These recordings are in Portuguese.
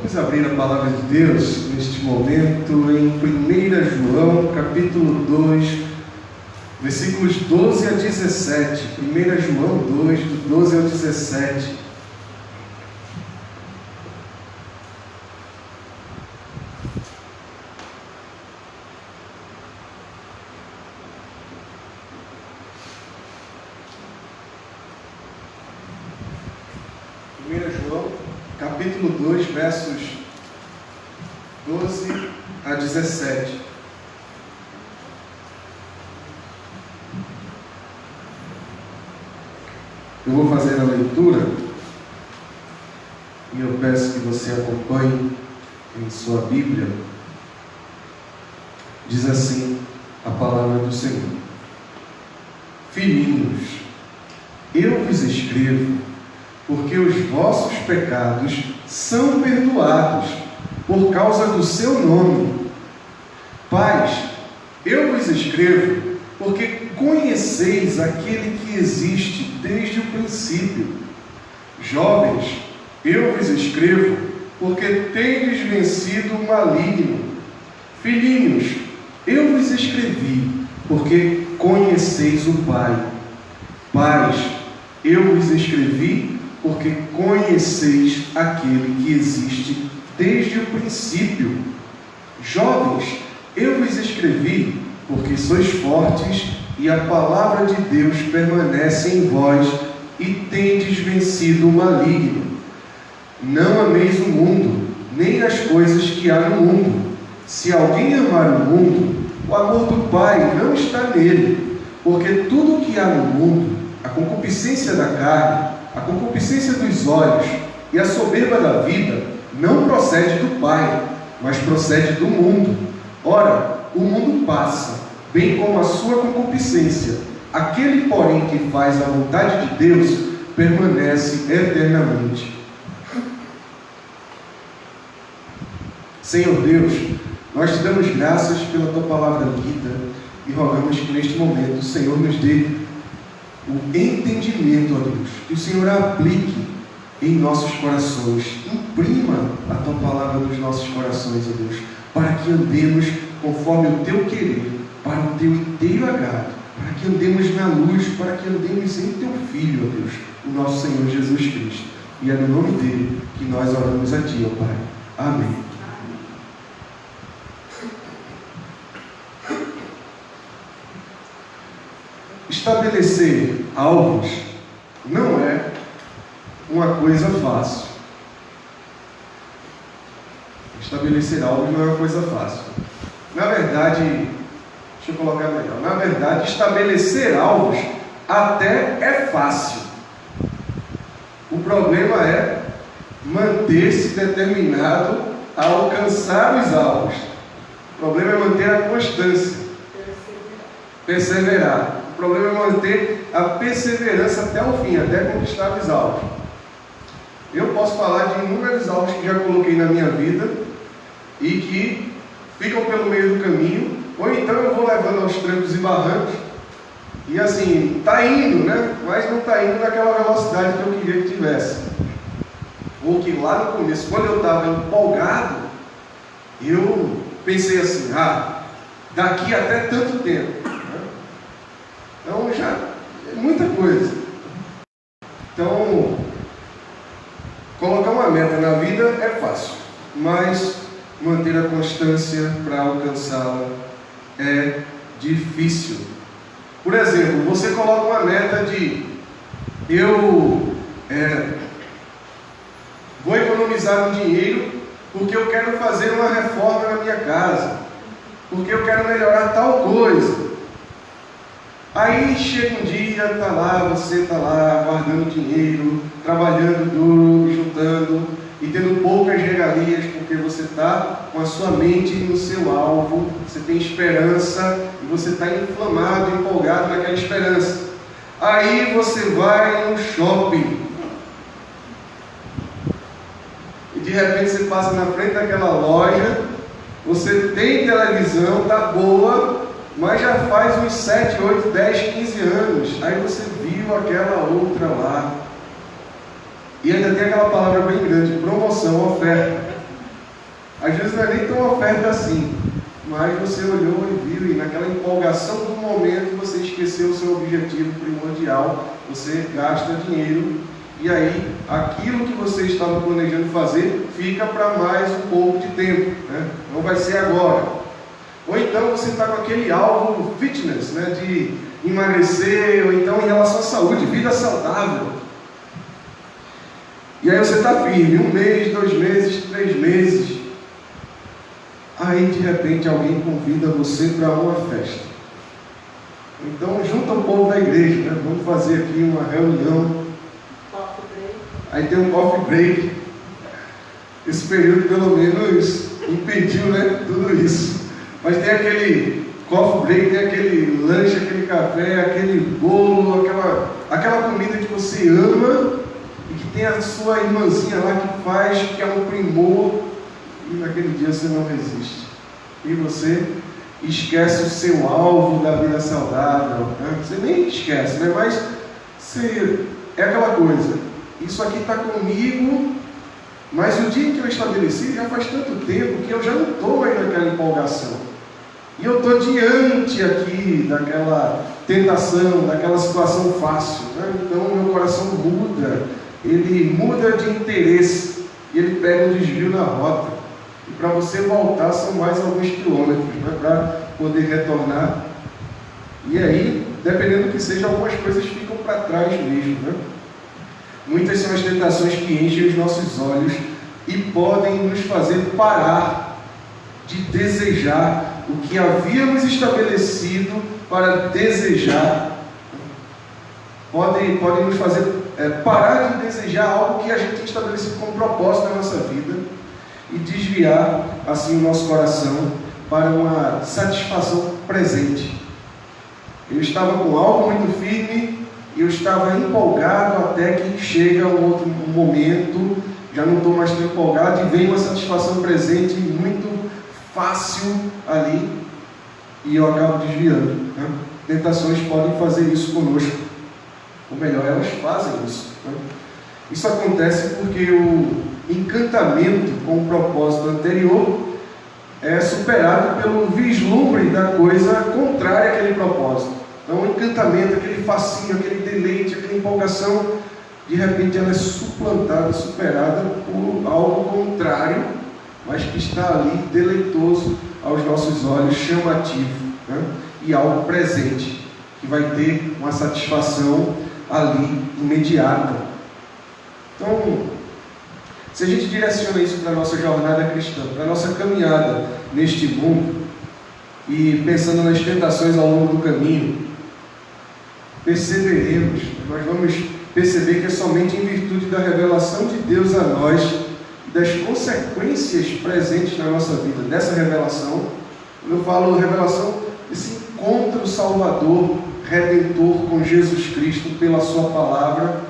Vamos abrir a palavra de Deus neste momento em 1 João, capítulo 2, versículos 12 a 17. 1 João 2, do 12 ao 17. João, capítulo 2, versos 12 a 17. Eu vou fazer a leitura e eu peço que você acompanhe em sua Bíblia. Diz assim a palavra do Senhor: Filhinhos, eu vos escrevo porque os vossos pecados são perdoados por causa do seu nome. Pais, eu vos escrevo porque conheceis aquele que existe desde o princípio. Jovens, eu vos escrevo porque tendes vencido o maligno. Filhinhos, eu vos escrevi porque conheceis o Pai. Pais, eu vos escrevi porque conheceis aquele que existe desde o princípio. Jovens, eu vos escrevi porque sois fortes e a palavra de Deus permanece em vós e tendes vencido o maligno. Não ameis o mundo, nem as coisas que há no mundo. Se alguém amar o mundo, o amor do Pai não está nele, porque tudo o que há no mundo, a concupiscência da carne, a concupiscência dos olhos e a soberba da vida não procede do Pai, mas procede do mundo. Ora, o mundo passa, bem como a sua concupiscência. Aquele, porém, que faz a vontade de Deus, permanece eternamente. Senhor Deus, nós te damos graças pela tua palavra lida e rogamos que neste momento o Senhor nos dê o entendimento, ó Deus, que o Senhor aplique em nossos corações, imprima a tua palavra nos nossos corações, ó Deus, para que andemos conforme o teu querer, para o teu inteiro agrado, para que andemos na luz, para que andemos em teu Filho, ó Deus, o nosso Senhor Jesus Cristo. E é no nome dele que nós oramos a ti, ó Pai. Amém. Estabelecer alvos não é uma coisa fácil. Estabelecer alvos não é uma coisa fácil. Na verdade, deixa eu colocar melhor. Na verdade, estabelecer alvos até é fácil. O problema é manter-se determinado a alcançar os alvos. O problema é manter a constância. Perseverar. O problema é manter a perseverança até o fim, até conquistar os alvos. Eu posso falar de inúmeros alvos que já coloquei na minha vida e que ficam pelo meio do caminho, ou então eu vou levando aos trancos e barrancos e assim, está indo, né? Mas não está indo naquela velocidade que eu queria que tivesse. Ou que lá no começo, quando eu estava empolgado, eu pensei assim, daqui até tanto tempo. Então já é muita coisa. Então, colocar uma meta na vida é fácil, mas manter a constância para alcançá-la é difícil. Por exemplo, você coloca uma meta de vou economizar um dinheiro porque eu quero fazer uma reforma na minha casa, porque eu quero melhorar tal coisa. Aí chega um dia, você está lá guardando dinheiro, trabalhando duro, juntando e tendo poucas regalias, porque você está com a sua mente no seu alvo, você tem esperança e você está inflamado, empolgado naquela esperança. Aí você vai no shopping e de repente você passa na frente daquela loja, você tem televisão, está boa, mas já faz uns 7, 8, 10, 15 anos. Aí você viu aquela outra lá. E ainda tem aquela palavra bem grande, promoção, oferta. Às vezes não é nem tão oferta assim, mas você olhou e viu, e naquela empolgação do momento você esqueceu o seu objetivo primordial, você gasta dinheiro, e aí aquilo que você estava planejando fazer fica para mais um pouco de tempo, né? Não vai ser agora. Ou então você está com aquele alvo fitness, né, de emagrecer, ou então em relação à saúde, vida saudável. E aí você está firme, 1 mês, 2 meses, 3 meses. Aí de repente alguém convida você para uma festa. Então junta o povo da igreja, né? Vamos fazer aqui uma reunião. Coffee break. Aí tem um coffee break. Esse período pelo menos impediu, né, tudo isso. Mas tem aquele coffee break, tem aquele lanche, aquele café, aquele bolo, aquela comida que você ama e que tem a sua irmãzinha lá que faz, que é um primor. E naquele dia você não resiste. E você esquece o seu alvo da vida saudável. Né? Você nem esquece, né? Mas é aquela coisa. Isso aqui está comigo, mas o dia que eu estabeleci já faz tanto tempo que eu já não estou mais naquela empolgação. E eu estou diante aqui daquela tentação, daquela situação fácil. Né? Então meu coração muda. Ele muda de interesse. E ele pega um desvio na rota. E para você voltar são mais alguns quilômetros, né, para poder retornar. E aí, dependendo do que seja, algumas coisas ficam para trás mesmo. Né? Muitas são as tentações que enchem os nossos olhos e podem nos fazer parar de desejar o que havíamos estabelecido para desejar. Podem nos fazer parar de desejar algo que a gente tem estabelecido como propósito na nossa vida e desviar assim o nosso coração para uma satisfação presente. Eu estava com algo muito firme e eu estava empolgado até que chega um outro momento, já não estou mais tão empolgado e vem uma satisfação presente muito fácil ali e eu acabo desviando. Né? Tentações podem fazer isso conosco, ou melhor, elas fazem isso. Né? Isso acontece porque o encantamento com o propósito anterior é superado pelo vislumbre da coisa contrária àquele propósito. Então, o encantamento, aquele fascínio, aquele deleite, aquela empolgação, de repente ela é suplantada, superada por algo contrário, mas que está ali deleitoso aos nossos olhos, chamativo, né? E algo presente, que vai ter uma satisfação ali imediata. Então, se a gente direciona isso para a nossa jornada cristã, para a nossa caminhada neste mundo, e pensando nas tentações ao longo do caminho, perceberemos, nós vamos perceber que é somente em virtude da revelação de Deus a nós, das consequências presentes na nossa vida, dessa revelação. Quando eu falo revelação, esse encontro salvador, redentor com Jesus Cristo pela sua palavra,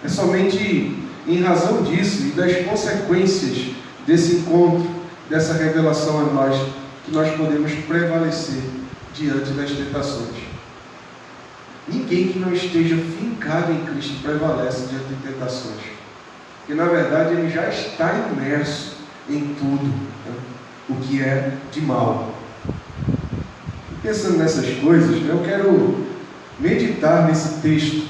é somente em razão disso e das consequências desse encontro, dessa revelação a nós, que nós podemos prevalecer diante das tentações. Ninguém que não esteja fincado em Cristo prevalece diante de tentações, porque na verdade ele já está imerso em tudo, né, o que é de mal. Pensando nessas coisas, eu quero meditar nesse texto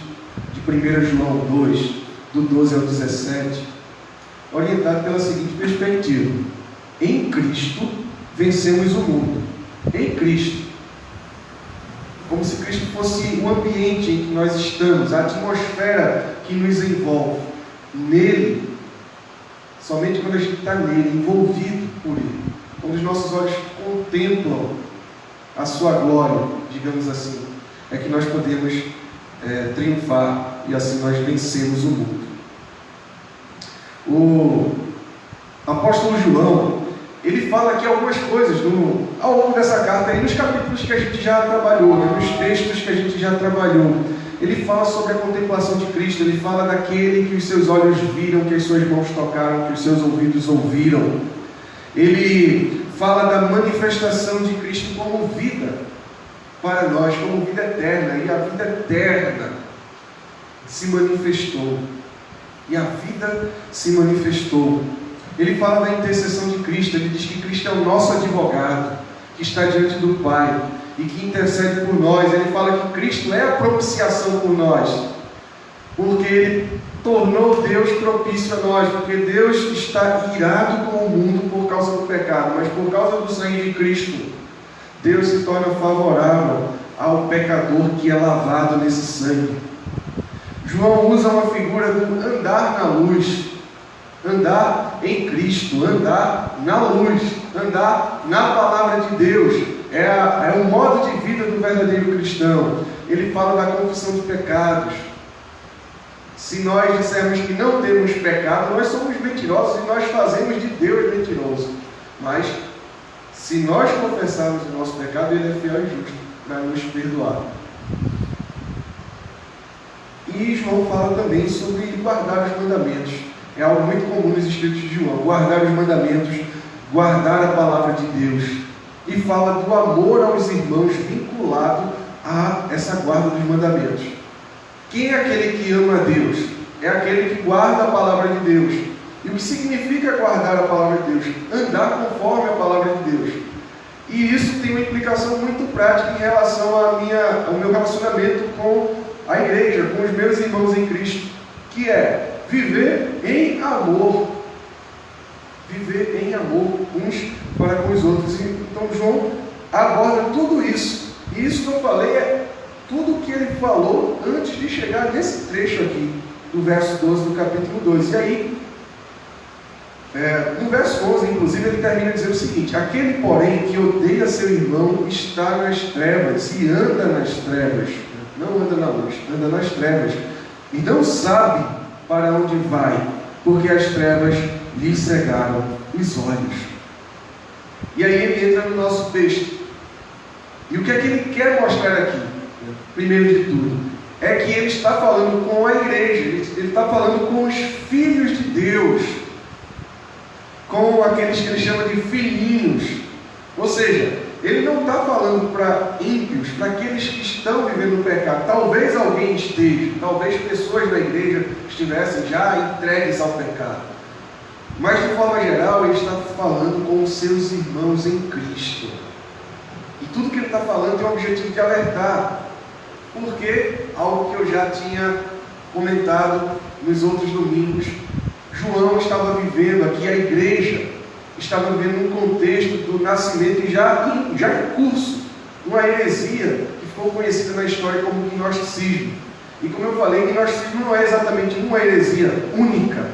de 1 João 2, do 12 ao 17, orientado pela seguinte perspectiva: em Cristo vencemos o mundo. Em Cristo. Como se Cristo fosse o ambiente em que nós estamos, a atmosfera que nos envolve. Nele, somente quando a gente está nele, envolvido por ele, quando os nossos olhos contemplam a sua glória, digamos assim, é que nós podemos triunfar e assim nós vencemos o mundo. O apóstolo João, ele fala aqui algumas coisas ao longo dessa carta, aí nos capítulos que a gente já trabalhou, né, nos textos que a gente já trabalhou. Ele fala sobre a contemplação de Cristo, ele fala daquele que os seus olhos viram, que as suas mãos tocaram, que os seus ouvidos ouviram. Ele fala da manifestação de Cristo como vida para nós, como vida eterna, e a vida eterna se manifestou. E a vida se manifestou. Ele fala da intercessão de Cristo. Ele diz que Cristo é o nosso advogado, que está diante do Pai e que intercede por nós. Ele fala que Cristo é a propiciação por nós, porque Ele tornou Deus propício a nós, porque Deus está irado com o mundo por causa do pecado, mas por causa do sangue de Cristo, Deus se torna favorável ao pecador que é lavado nesse sangue. João usa uma figura do andar na luz, andar em Cristo, andar na luz, andar na palavra de Deus. É o modo de vida do verdadeiro cristão. Ele fala da confissão de pecados. Se nós dissermos que não temos pecado, nós somos mentirosos e nós fazemos de Deus mentiroso. Mas, se nós confessarmos o nosso pecado, Ele é fiel e justo para nos perdoar. E João fala também sobre guardar os mandamentos. É algo muito comum nos escritos de João. Guardar os mandamentos, guardar a palavra de Deus. E fala do amor aos irmãos vinculado a essa guarda dos mandamentos. Quem é aquele que ama a Deus? É aquele que guarda a palavra de Deus. E o que significa guardar a palavra de Deus? Andar conforme a palavra de Deus. E isso tem uma implicação muito prática em relação ao meu relacionamento com a igreja, com os meus irmãos em Cristo, que é viver em amor. Viver em amor uns para com os outros. Então João aborda tudo isso. E isso que eu falei é tudo o que ele falou antes de chegar nesse trecho aqui, do verso 12 do capítulo 2. E aí, no verso 11, inclusive, ele termina dizendo o seguinte: aquele, porém, que odeia seu irmão está nas trevas e anda nas trevas. Não anda na luz, anda nas trevas. E não sabe para onde vai, porque as trevas lhe cegaram os olhos. E aí ele entra no nosso texto. E o que é que ele quer mostrar aqui? Primeiro de tudo, é que ele está falando com a igreja, ele está falando com os filhos de Deus, com aqueles que ele chama de filhinhos. Ou seja, ele não está falando para ímpios, para aqueles que estão vivendo no pecado. Talvez alguém esteja, talvez pessoas da igreja estivessem já entregues ao pecado. Mas de forma geral, ele está falando com os seus irmãos em Cristo. E tudo que ele está falando tem o objetivo de alertar. Porque, algo que eu já tinha comentado nos outros domingos, João estava vivendo aqui, a igreja estava vivendo um contexto do nascimento e já em curso, uma heresia que ficou conhecida na história como gnosticismo. E como eu falei, gnosticismo não é exatamente uma heresia única.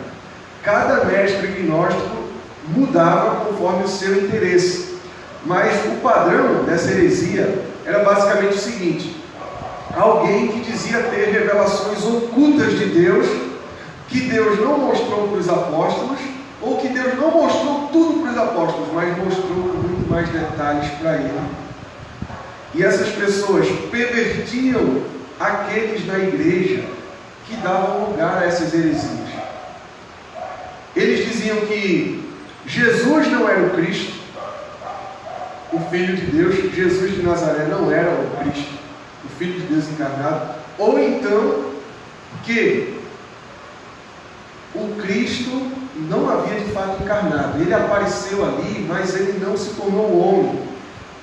Cada mestre gnóstico mudava conforme o seu interesse. Mas o padrão dessa heresia era basicamente o seguinte: alguém que dizia ter revelações ocultas de Deus, que Deus não mostrou para os apóstolos, ou que Deus não mostrou tudo para os apóstolos, mas mostrou com muito mais detalhes para ele. E essas pessoas pervertiam aqueles na igreja que davam lugar a essas heresias. Eles diziam que Jesus não era o Cristo, o Filho de Deus. Jesus de Nazaré não era o Cristo, o Filho de Deus encarnado. Ou então que o Cristo não havia de fato encarnado. Ele apareceu ali, mas ele não se tornou homem,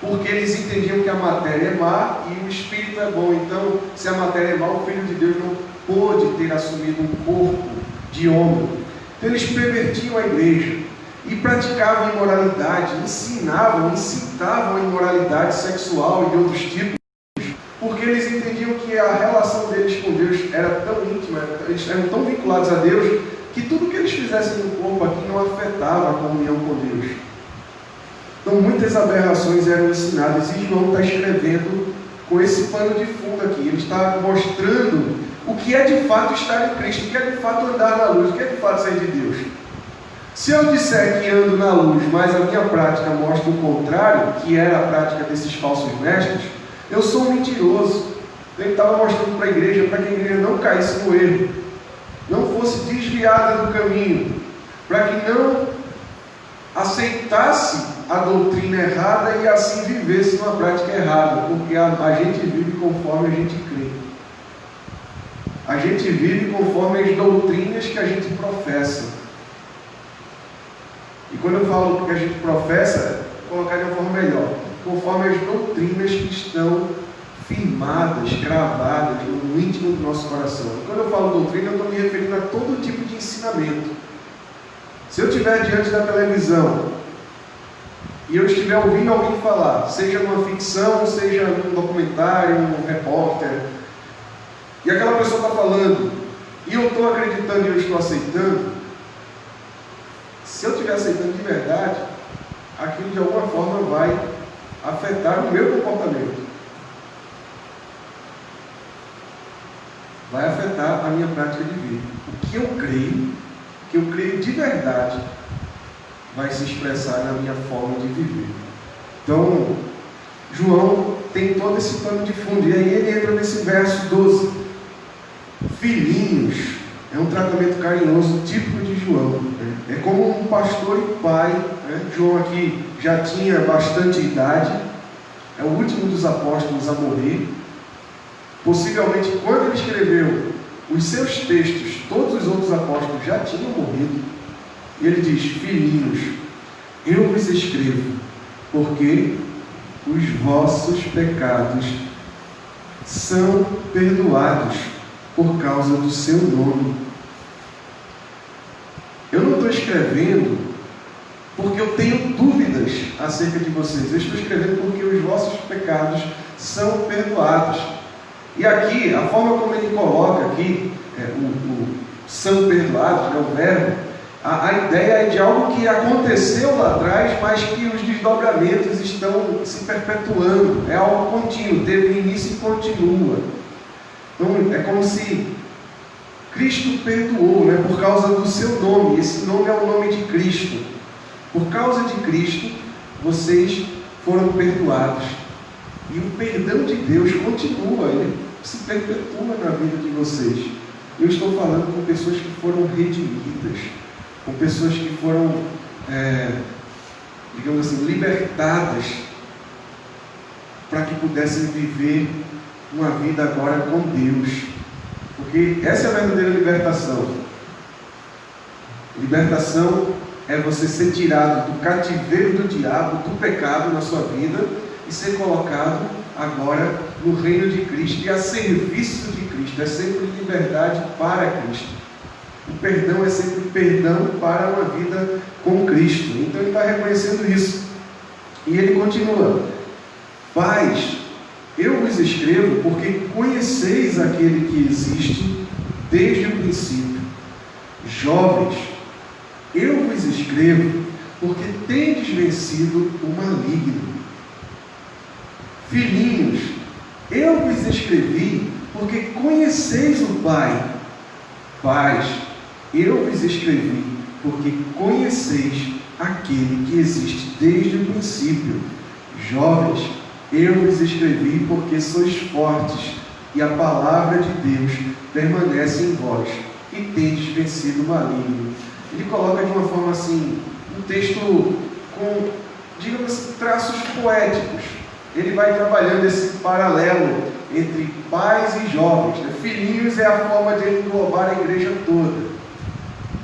porque eles entendiam que a matéria é má e o Espírito é bom. Então, se a matéria é má, o Filho de Deus não pôde ter assumido um corpo de homem. Então eles pervertiam a igreja e praticavam imoralidade, ensinavam, incitavam a imoralidade sexual e de outros tipos, porque eles entendiam que a relação deles com Deus era tão íntima, eles eram tão vinculados a Deus, que tudo que eles fizessem no corpo aqui não afetava a comunhão com Deus. Então muitas aberrações eram ensinadas, e João está escrevendo com esse pano de fundo aqui. Ele está mostrando o que é de fato estar em Cristo, o que é de fato andar na luz, o que é de fato sair de Deus. Se eu disser que ando na luz, mas a minha prática mostra o contrário, que era a prática desses falsos mestres, eu sou um mentiroso. Ele estava mostrando para a igreja, para que a igreja não caísse no erro, não fosse desviada do caminho, para que não aceitasse a doutrina errada e assim vivesse uma prática errada, porque a gente vive conforme a gente crê. A gente vive conforme as doutrinas que a gente professa. quando eu falo que a gente professa, colocar de uma forma melhor, conforme as doutrinas que estão firmadas, cravadas no íntimo do nosso coração. E quando eu falo doutrina, eu estou me referindo a todo tipo de ensinamento. Se eu estiver diante da televisão e eu estiver ouvindo alguém falar, seja numa ficção, seja num documentário, um repórter, e aquela pessoa está falando, e eu estou acreditando e eu estou aceitando, se eu estiver aceitando de verdade, aquilo de alguma forma vai afetar o meu comportamento. Vai afetar a minha prática de vida. O que eu creio de verdade, vai se expressar na minha forma de viver. Então, João tem todo esse pano de fundo. E aí ele entra nesse verso 12. Filhinhos, é um tratamento carinhoso típico de João. É como um pastor e pai. João aqui já tinha bastante idade. É o último dos apóstolos a morrer. Possivelmente, quando ele escreveu os seus textos, todos os outros apóstolos já tinham morrido. E ele diz: filhinhos, eu vos escrevo, porque os vossos pecados são perdoados por causa do seu nome. Eu não estou escrevendo porque eu tenho dúvidas acerca de vocês. Eu estou escrevendo porque os vossos pecados são perdoados. E aqui, a forma como ele coloca aqui, o são perdoados, o verbo, a ideia é de algo que aconteceu lá atrás, mas que os desdobramentos estão se perpetuando. É algo contínuo, teve início e continua. Então, é como se Cristo perdoou, por causa do seu nome. Esse nome é o nome de Cristo. Por causa de Cristo, vocês foram perdoados. E o perdão de Deus continua, ele se perpetua na vida de vocês. Eu estou falando com pessoas que foram redimidas, com pessoas que foram, digamos assim, libertadas, para que pudessem viver uma vida agora com Deus. Porque essa é a verdadeira libertação. Libertação é você ser tirado do cativeiro do diabo, do pecado na sua vida, e ser colocado agora no reino de Cristo e a serviço de Cristo. É sempre liberdade para Cristo. O perdão é sempre perdão para uma vida com Cristo. Então ele está reconhecendo isso. E ele continua: pais, eu vos escrevo porque conheceis aquele que existe desde o princípio. Jovens, eu vos escrevo porque tendes vencido o maligno. Filhinhos, eu vos escrevi porque conheceis o Pai. Pais, eu vos escrevi porque conheceis aquele que existe desde o princípio. Jovens, eu vos escrevi porque sois fortes e a palavra de Deus permanece em vós e tendes vencido o maligno. Ele coloca de uma forma assim, um texto com, digamos assim, traços poéticos. Ele vai trabalhando esse paralelo entre pais e jovens. Filhinhos é a forma de ele englobar a igreja toda.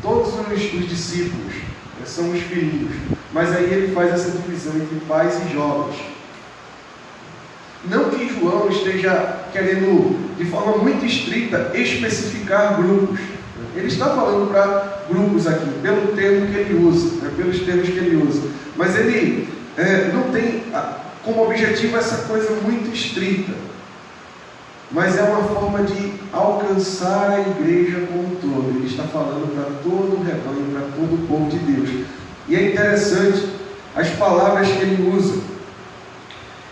Todos os discípulos são os filhinhos. Mas aí ele faz essa divisão entre pais e jovens. Não que João esteja querendo, de forma muito estrita, especificar grupos. Ele está falando para grupos aqui, pelo termo que ele usa, pelos termos que ele usa. Mas ele não tem como objetivo essa coisa muito estrita. Mas é uma forma de alcançar a igreja como um todo. Ele está falando para todo o rebanho, para todo o povo de Deus. E é interessante as palavras que ele usa.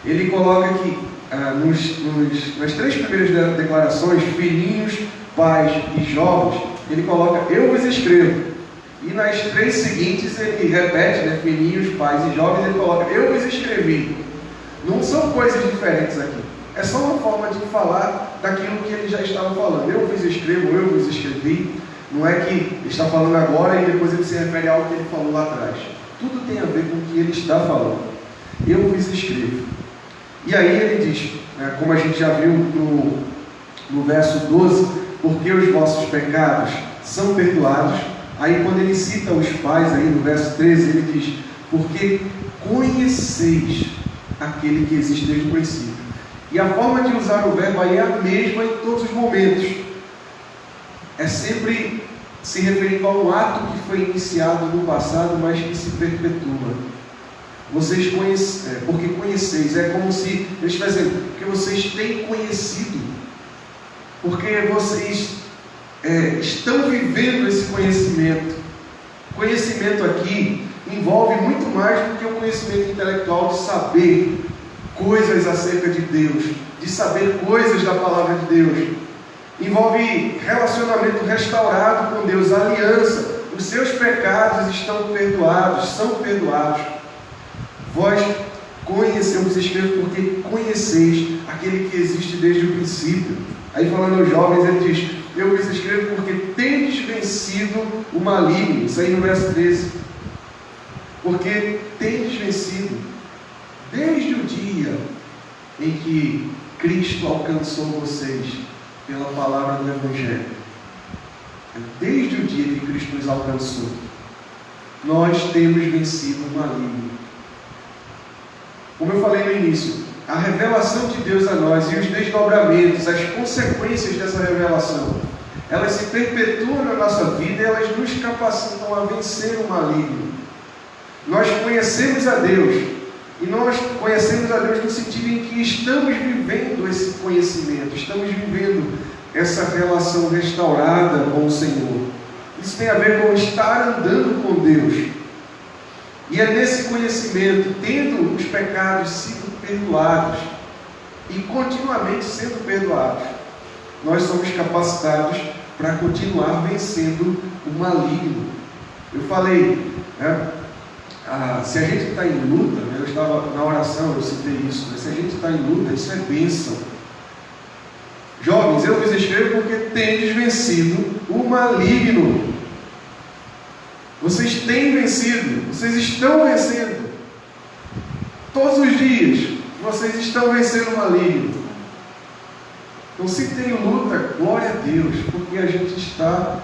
Ele coloca aqui, nas três primeiras declarações, filhinhos, pais e jovens, ele coloca, eu vos escrevo. E nas três seguintes ele repete, filhinhos, pais e jovens, ele coloca, eu vos escrevi. Não são coisas diferentes aqui. É só uma forma de falar daquilo que ele já estava falando. Eu vos escrevo, eu vos escrevi. Não é que ele está falando agora e depois ele se refere a algo que ele falou lá atrás. Tudo tem a ver com o que ele está falando. Eu vos escrevo. E aí ele diz, como a gente já viu no verso 12, porque os vossos pecados são perdoados Aí quando ele cita os pais, aí no verso 13, ele diz: porque conheceis aquele que existe desde o princípio. E a forma de usar o verbo aí é a mesma em todos os momentos. É sempre se referindo a um ato que foi iniciado no passado, mas que se perpetua. Vocês conhecem, porque conheceis, é como se ele estivesse dizendo, porque vocês têm conhecido, porque vocês estão vivendo esse conhecimento. Conhecimento aqui envolve muito mais do que o conhecimento intelectual de saber coisas acerca de Deus, de saber coisas da palavra de Deus. Envolve relacionamento restaurado com Deus, aliança. Os seus pecados estão perdoados, são perdoados. Vós conhecemos, escrevo porque conheceis aquele que existe desde o princípio. Aí falando aos jovens, ele diz: eu vos escrevo porque tendes vencido o maligno. Isso aí no verso 13. Porque tendes vencido desde o dia em que Cristo alcançou vocês pela palavra do Evangelho. Desde o dia que Cristo nos alcançou, nós temos vencido o maligno. Como eu falei no início, a revelação de Deus a nós e os desdobramentos, as consequências dessa revelação, elas se perpetuam na nossa vida e elas nos capacitam a vencer o maligno. Nós conhecemos a Deus, e nós conhecemos a Deus no sentido em que estamos vivendo esse conhecimento, estamos vivendo essa relação restaurada com o Senhor. Isso tem a ver com estar andando com Deus. E é nesse conhecimento, tendo os pecados sido perdoados e continuamente sendo perdoados, nós somos capacitados para continuar vencendo o maligno. Eu falei, se a gente está em luta, eu estava na oração, eu citei isso, se a gente está em luta, isso é bênção. Jovens, eu vos escrevo porque tendes vencido o maligno. Vocês têm vencido, vocês estão vencendo. Todos os dias, vocês estão vencendo o maligno. Então, se tem luta, glória a Deus, porque a gente está,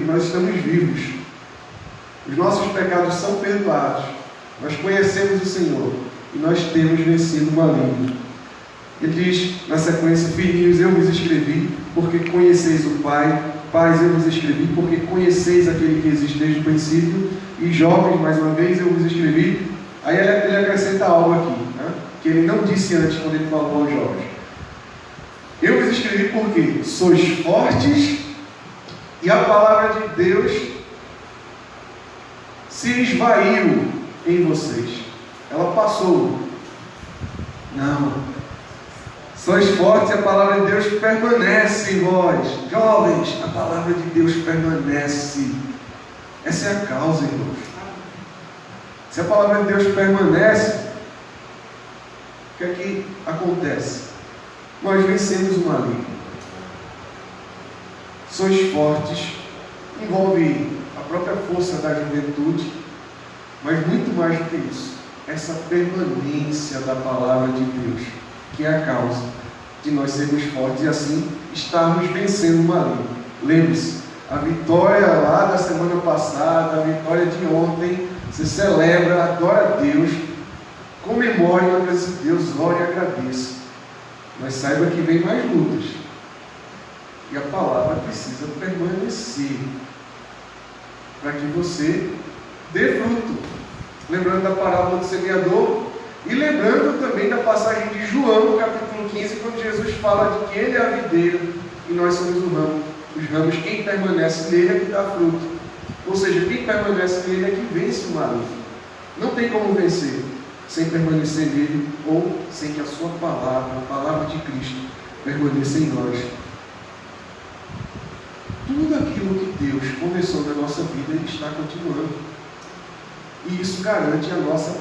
nós estamos vivos. Os nossos pecados são perdoados. Nós conhecemos o Senhor e nós temos vencido o maligno. Ele diz na sequência: filhinhos, eu vos escrevi porque conheceis o Pai. Pais, eu vos escrevi porque conheceis aquele que existe desde o princípio. E jovens, mais uma vez, eu vos escrevi. Aí ele acrescenta algo aqui, que ele não disse antes quando ele falou aos jovens. Eu vos escrevi porque sois fortes e a palavra de Deus se esvaiu em vocês. Ela passou. Não. Sois fortes e a palavra de Deus permanece em vós. Jovens, a palavra de Deus permanece. Essa é a causa, irmãos. Se a palavra de Deus permanece, o que é que acontece? Nós vencemos o maligno. Sois fortes, envolve a própria força da juventude, mas muito mais do que isso, essa permanência da palavra de Deus, que é a causa de nós sermos fortes e assim estarmos vencendo o maligno. Lembre-se, a vitória lá da semana passada, a vitória de ontem, você celebra, adora a Deus, comemore na presença de Deus, ore e agradeça. Mas saiba que vem mais lutas. E a palavra precisa permanecer para que você dê fruto. Lembrando da parábola do semeador e lembrando também da passagem de João, no capítulo 15, quando Jesus fala de que Ele é a videira e nós somos o ramo. Os ramos, quem permanece nele é que dá fruto. Ou seja, quem permanece nele é que vence o maligno. Não tem como vencer sem permanecer nele ou sem que a sua palavra, a palavra de Cristo, permaneça em nós. Tudo aquilo que Deus começou na nossa vida, Ele está continuando. E isso garante a nossa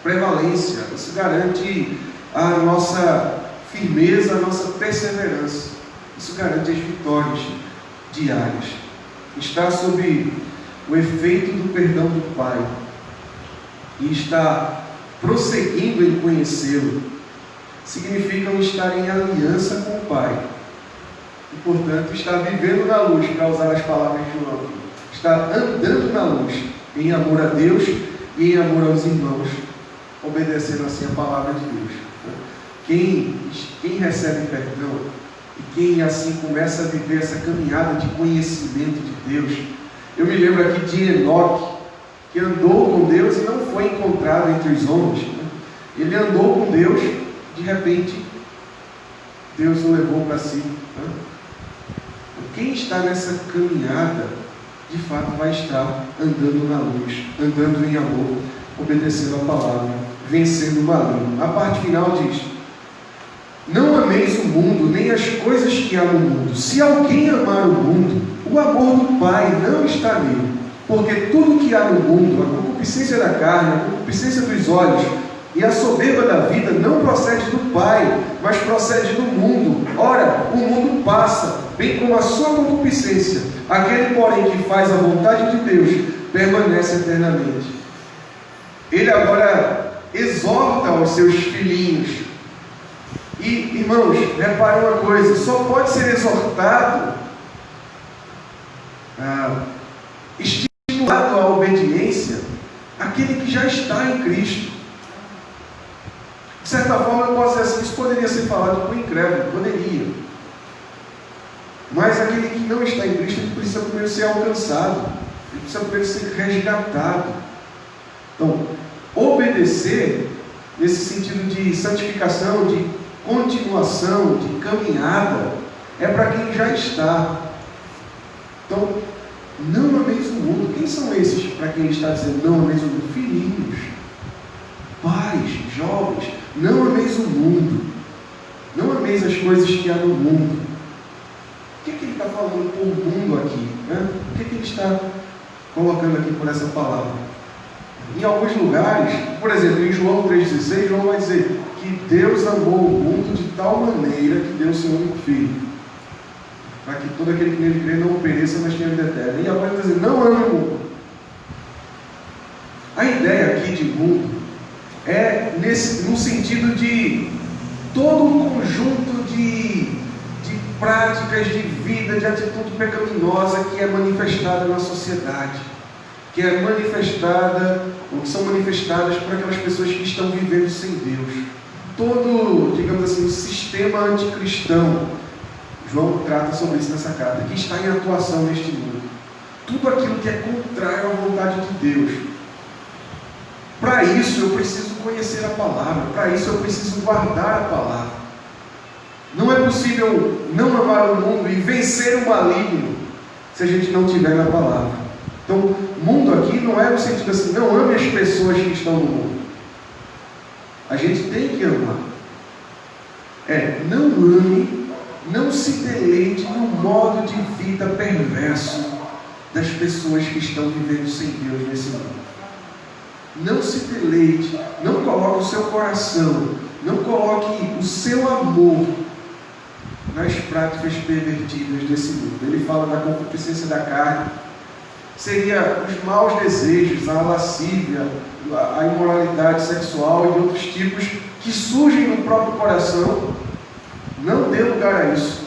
prevalência, isso garante a nossa firmeza, a nossa perseverança. Isso garante as vitórias diárias. Está sob o efeito do perdão do Pai e está prosseguindo em conhecê-lo, significam estar em aliança com o Pai. E, portanto, está vivendo na luz, para usar as palavras de João, está andando na luz, em amor a Deus e em amor aos irmãos, obedecendo assim a palavra de Deus. Quem recebe perdão e quem assim começa a viver essa caminhada de conhecimento de Deus. Eu me lembro aqui de Enoque, que andou com Deus e não foi encontrado entre os homens. Ele andou com Deus, de repente Deus o levou para si. Quem está nessa caminhada, de fato vai estar andando na luz, andando em amor, obedecendo a palavra, vencendo o maligno. A parte final diz: não ameis o mundo, nem as coisas que há no mundo. Se alguém amar o mundo, o amor do Pai não está nele. Porque tudo que há no mundo, a concupiscência da carne, a concupiscência dos olhos e a soberba da vida, não procede do Pai, mas procede do mundo. Ora, o mundo passa, bem como a sua concupiscência. Aquele, porém, que faz a vontade de Deus, permanece eternamente. Ele agora exorta aos seus filhinhos. E, irmãos, reparem uma coisa: só pode ser exortado, estimulado à obediência, aquele que já está em Cristo. De certa forma, eu posso dizer assim, isso poderia ser falado com o incrédulo, poderia. Mas aquele que não está em Cristo, ele precisa primeiro ser alcançado, ele precisa primeiro ser resgatado. Então, obedecer, nesse sentido de santificação, de continuação, de caminhada, é para quem já está. Então, não ameis o mundo. Quem são esses para quem está dizendo não ameis o mundo? Filhinhos, pais, jovens. Não ameis o mundo. Não ameis as coisas que há no mundo. O que ele está falando por mundo aqui? Né? O que ele está colocando aqui por essa palavra? Em alguns lugares, por exemplo, em João 3,16, João vai dizer que Deus amou o mundo de tal maneira que deu o seu único filho, para que todo aquele que nele crê não pereça, mas tenha vida eterna. E agora ele vai dizer, não ame o mundo. A ideia aqui de mundo é no sentido de todo o conjunto de práticas de vida, de atitude pecaminosa que é manifestada na sociedade, que é manifestada, ou que são manifestadas por aquelas pessoas que estão vivendo sem Deus. Todo, digamos assim, o sistema anticristão, João trata sobre isso nessa carta, que está em atuação neste mundo. Tudo aquilo que é contrário à vontade de Deus. Para isso eu preciso conhecer a palavra, para isso eu preciso guardar a palavra. Não é possível não amar o mundo e vencer o maligno se a gente não tiver na palavra. Então, mundo aqui não é no sentido assim, não ame as pessoas que estão no mundo. A gente tem que amar. Não ame, não se deleite no modo de vida perverso das pessoas que estão vivendo sem Deus nesse mundo. Não se deleite, não coloque o seu coração, não coloque o seu amor nas práticas pervertidas desse mundo. Ele fala da concupiscência da carne, seria os maus desejos, a lascívia, a imoralidade sexual e de outros tipos que surgem no próprio coração. Não dê lugar a isso.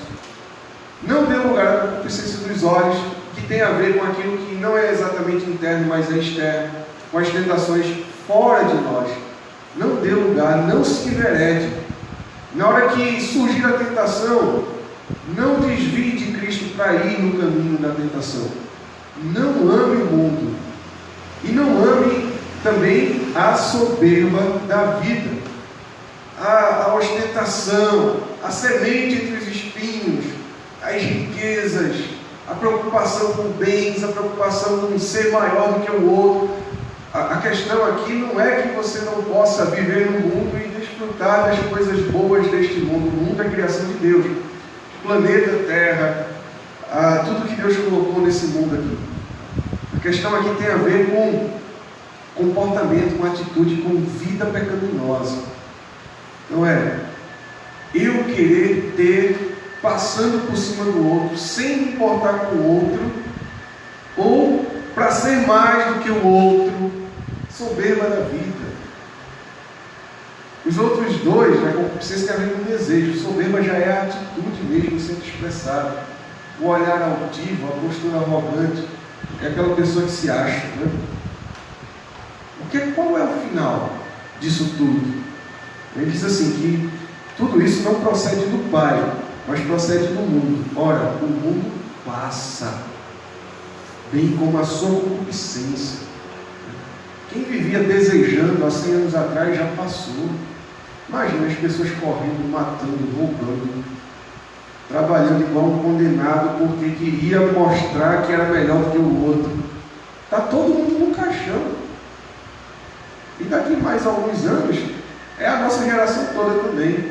Não dê lugar à concupiscência dos olhos, que tem a ver com aquilo que não é exatamente interno, mas é externo, com as tentações fora de nós. Não dê lugar, não se enverede. Na hora que surgir a tentação, não desvie de Cristo para ir no caminho da tentação. Não ame o mundo. E não ame também a soberba da vida, a ostentação, a semente entre os espinhos, as riquezas, a preocupação com bens, a preocupação com ser maior do que o outro. A questão aqui não é que você não possa viver no mundo e desfrutar das coisas boas deste mundo. O mundo é a criação de Deus. O planeta Terra, tudo que Deus colocou nesse mundo aqui. A questão aqui tem a ver com comportamento, com atitude, com vida pecaminosa. Não é eu querer ter, passando por cima do outro, sem me importar com o outro, ou para ser mais do que o outro, soberba da vida. Os outros dois, a concupiscência tem a ver com o desejo. Soberba já é a atitude mesmo sendo expressada. O olhar altivo, a postura arrogante. é aquela pessoa que se acha, né? Qual é o final disso tudo? Ele diz assim que tudo isso não procede do Pai, mas procede do mundo. Ora, o mundo passa, bem como a sua concupiscência. Quem vivia desejando há 100 anos atrás já passou. Imagina as pessoas correndo, matando, roubando, trabalhando igual um condenado porque queria mostrar que era melhor do que o outro. Está todo mundo no caixão. E daqui mais alguns anos, é a nossa geração toda também.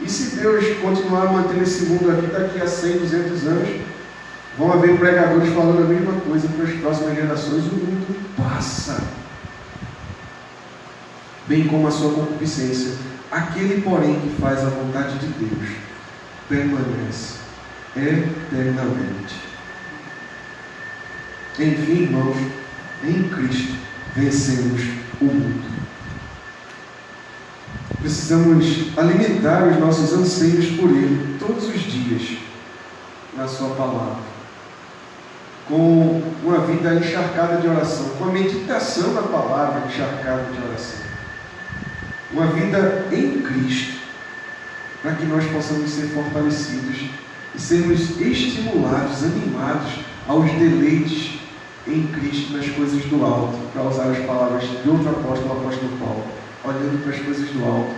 E se Deus continuar mantendo esse mundo aqui, daqui a 100, 200 anos, vão haver pregadores falando a mesma coisa para as próximas gerações. O mundo passa, bem como a sua concupiscência. Aquele, porém, que faz a vontade de Deus, permanece eternamente. Enfim, irmãos, em Cristo vencemos o mundo. Precisamos alimentar os nossos anseios por Ele todos os dias, na Sua palavra, com uma vida encharcada de oração, com a meditação na palavra encharcada de oração, uma vida em Cristo, para que nós possamos ser fortalecidos e sermos estimulados, animados aos deleites em Cristo nas coisas do alto, para usar as palavras de outro apóstolo, o apóstolo Paulo, olhando para as coisas do alto,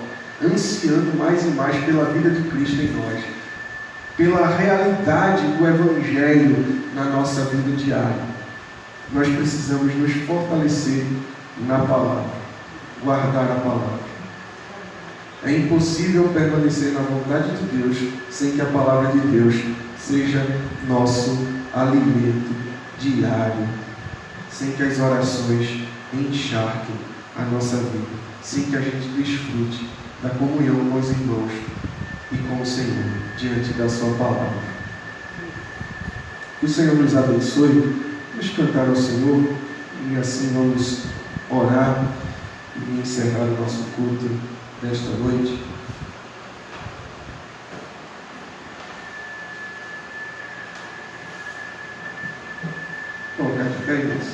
ansiando mais e mais pela vida de Cristo em nós, pela realidade do Evangelho na nossa vida diária. Nós precisamos nos fortalecer na palavra, guardar a palavra. É impossível permanecer na vontade de Deus sem que a palavra de Deus seja nosso alimento diário, sem que as orações encharquem a nossa vida, sem que a gente desfrute da comunhão com os irmãos e com o Senhor diante da sua palavra. Que o Senhor nos abençoe. Vamos cantar ao Senhor e assim vamos orar e encerrar o nosso culto desta noite. Colocar de pé, irmãos.